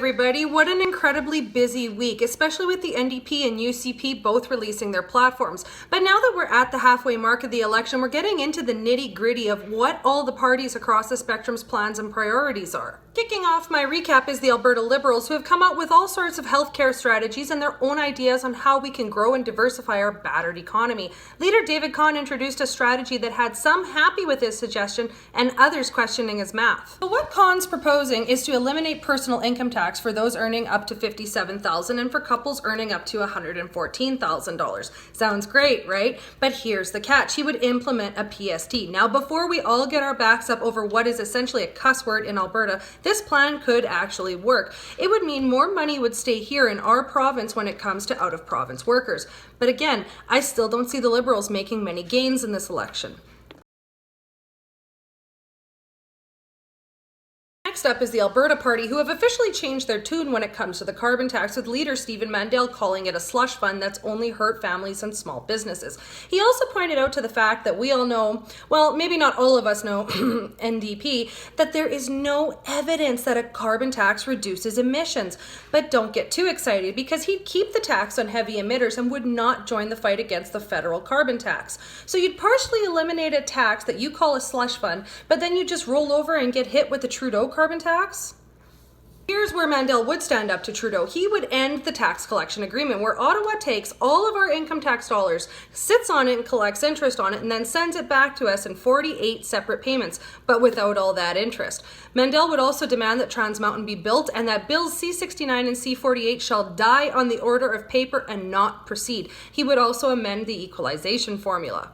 everybody. What an incredibly busy week, especially with the NDP and UCP both releasing their platforms. But now that we're at the halfway mark of the election, we're getting into the nitty-gritty of what all the parties across the spectrum's plans and priorities are. Kicking off my recap is the Alberta Liberals, who have come out with all sorts of healthcare strategies and their own ideas on how we can grow and diversify our battered economy. Leader David Kahn introduced a strategy that had some happy with his suggestion and others questioning his math. But what Kahn's proposing is to eliminate personal income tax for those earning up to $57,000 and for couples earning up to $114,000. Sounds great, right? But here's the catch. He would implement a PST. Now, before we all get our backs up over what is essentially a cuss word in Alberta, this plan could actually work. It would mean more money would stay here in our province when it comes to out-of-province workers. But again, I still don't see the Liberals making many gains in this election. Next up is the Alberta Party, who have officially changed their tune when it comes to the carbon tax, with leader Stephen Mandel calling it a slush fund that's only hurt families and small businesses. He also pointed out to the fact that we all know, well, maybe not all of us know, NDP, that there is no evidence that a carbon tax reduces emissions. But don't get too excited, because he'd keep the tax on heavy emitters and would not join the fight against the federal carbon tax. So you'd partially eliminate a tax that you call a slush fund, but then you just roll over and get hit with the Trudeau carbon tax? Here's where Mandel would stand up to Trudeau. He would end the tax collection agreement, where Ottawa takes all of our income tax dollars, sits on it and collects interest on it, and then sends it back to us in 48 separate payments, but without all that interest. Mandel would also demand that Trans Mountain be built and that Bills C-69 and C-48 shall die on the order of paper and not proceed. He would also amend the equalization formula.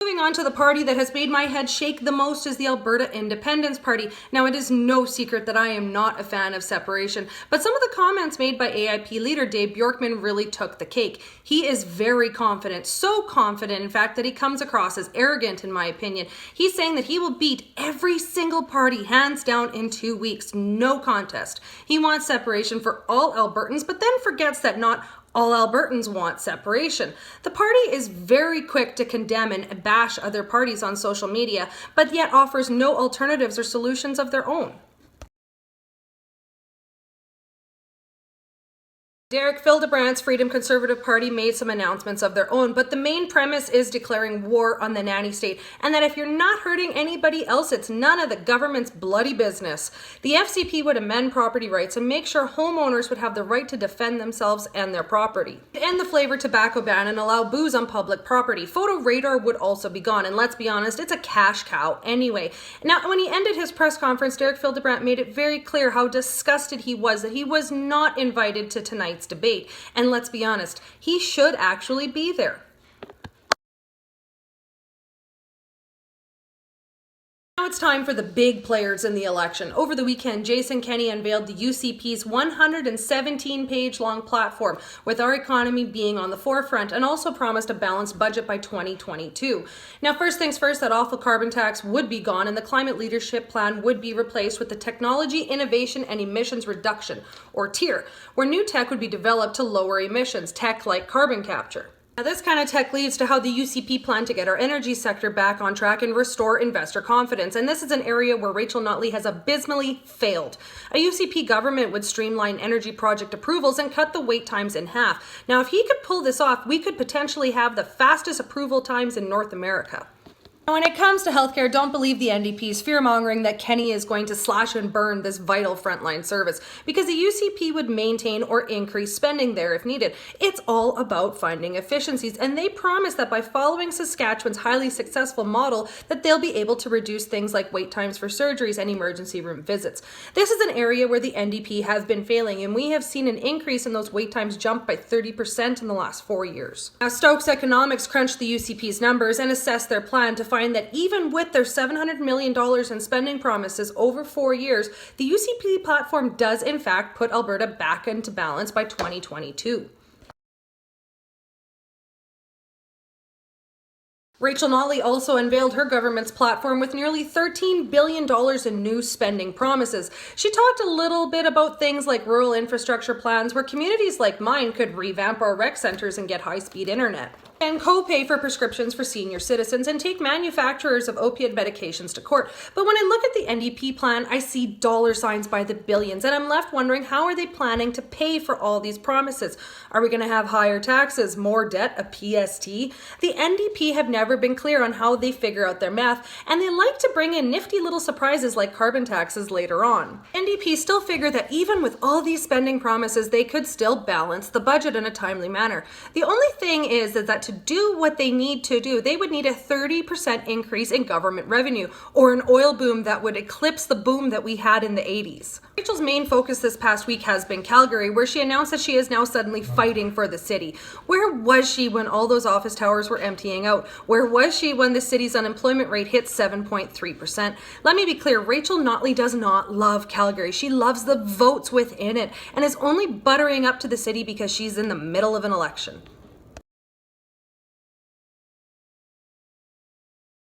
Moving on to the party that has made my head shake the most is the Alberta Independence Party. Now, it is no secret that I am not a fan of separation, but some of the comments made by AIP leader Dave Bjorkman really took the cake. He is very confident, so confident, in fact, that he comes across as arrogant, in my opinion. He's saying that he will beat every single party hands down in 2 weeks, no contest. He wants separation for all Albertans, but then forgets that not all Albertans want separation. The party is very quick to condemn and bash other parties on social media, but yet offers no alternatives or solutions of their own. Derek Fildebrands' Freedom Conservative Party made some announcements of their own, but the main premise is declaring war on the nanny state, and that if you're not hurting anybody else, it's none of the government's bloody business. The FCP would amend property rights and make sure homeowners would have the right to defend themselves and their property. To end the flavor tobacco ban and allow booze on public property. Photo radar would also be gone, and let's be honest, it's a cash cow anyway. Now, when he ended his press conference, Derek Fildebrandt made it very clear how disgusted he was that he was not invited to tonight's debate. And let's be honest, he should actually be there. Now it's time for the big players in the election. Over the weekend, Jason Kenney unveiled the UCP's 117-page long platform, with our economy being on the forefront, and also promised a balanced budget by 2022. Now, first things first, that awful carbon tax would be gone, and the climate leadership plan would be replaced with the Technology, Innovation and Emissions Reduction, or TIER, where new tech would be developed to lower emissions, tech like carbon capture. Now, this kind of tech leads to how the UCP plan to get our energy sector back on track and restore investor confidence. And this is an area where Rachel Notley has abysmally failed. A UCP government would streamline energy project approvals and cut the wait times in half. Now, if he could pull this off, we could potentially have the fastest approval times in North America. When it comes to healthcare, don't believe the NDP's fear-mongering that Kenney is going to slash and burn this vital frontline service, because the UCP would maintain or increase spending there if needed. It's all about finding efficiencies, and they promise that by following Saskatchewan's highly successful model, that they'll be able to reduce things like wait times for surgeries and emergency room visits. This is an area where the NDP has been failing, and we have seen an increase in those wait times jump by 30% in the last 4 years. Now, Stokes Economics crunched the UCP's numbers and assessed their plan to find that even with their $700 million in spending promises over 4 years, the UCP platform does in fact put Alberta back into balance by 2022. Rachel Notley also unveiled her government's platform with nearly $13 billion in new spending promises. She talked a little bit about things like rural infrastructure plans where communities like mine could revamp our rec centers and get high-speed internet. and co-pay for prescriptions for senior citizens and take manufacturers of opiate medications to court. But when I look at the NDP plan, I see dollar signs by the billions, and I'm left wondering, how are they planning to pay for all these promises? Are we going to have higher taxes, more debt, a PST? The NDP have never been clear on how they figure out their math, and they like to bring in nifty little surprises like carbon taxes later on. NDP still figure that even with all these spending promises, they could still balance the budget in a timely manner. The only thing is that to do what they need to do, they would need a 30% increase in government revenue, or an oil boom that would eclipse the boom that we had in the 80s. Rachel's main focus this past week has been Calgary, where she announced that she is now suddenly fighting for the city. Where was she when all those office towers were emptying out? Where was she when the city's unemployment rate hit 7.3%? Let me be clear, Rachel Notley does not love Calgary. She loves the votes within it and is only buttering up to the city because she's in the middle of an election.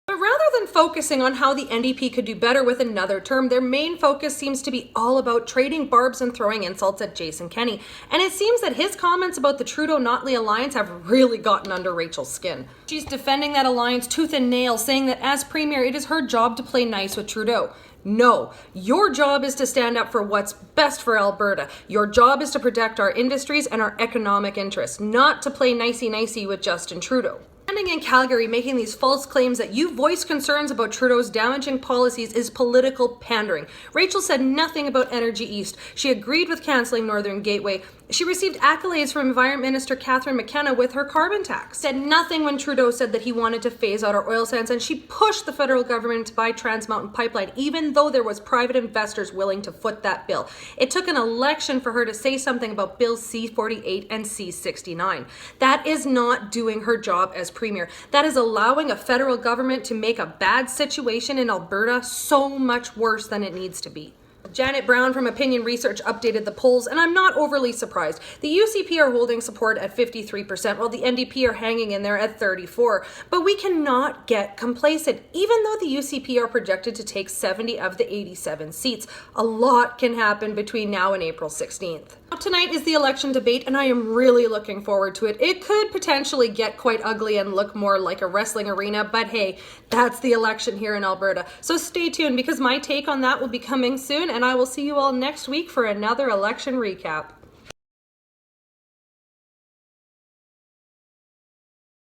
But rather than focusing on how the NDP could do better with another term, their main focus seems to be all about trading barbs and throwing insults at Jason Kenney. And it seems that his comments about the Trudeau-Notley alliance have really gotten under Rachel's skin. She's defending that alliance tooth and nail, saying that as Premier, it is her job to play nice with Trudeau. No, your job is to stand up for what's best for Alberta. Your job is to protect our industries and our economic interests, not to play nicey-nicey with Justin Trudeau. Standing in Calgary making these false claims that you voice concerns about Trudeau's damaging policies is political pandering. Rachel said nothing about Energy East. She agreed with cancelling Northern Gateway. She received accolades from Environment Minister Catherine McKenna with her carbon tax. Said nothing when Trudeau said that he wanted to phase out our oil sands, and she pushed the federal government to buy Trans Mountain Pipeline, even though there was private investors willing to foot that bill. It took an election for her to say something about Bills C-48 and C-69. That is not doing her job as Premier. That is allowing a federal government to make a bad situation in Alberta so much worse than it needs to be. Janet Brown from Opinion Research updated the polls, and I'm not overly surprised. The UCP are holding support at 53%, while the NDP are hanging in there at 34%. But we cannot get complacent. Even though the UCP are projected to take 70 of the 87 seats, a lot can happen between now and April 16th. Now, tonight is the election debate, and I am really looking forward to it. It could potentially get quite ugly and look more like a wrestling arena, but hey, that's the election here in Alberta. So stay tuned, because my take on that will be coming soon, and I will see you all next week for another election recap.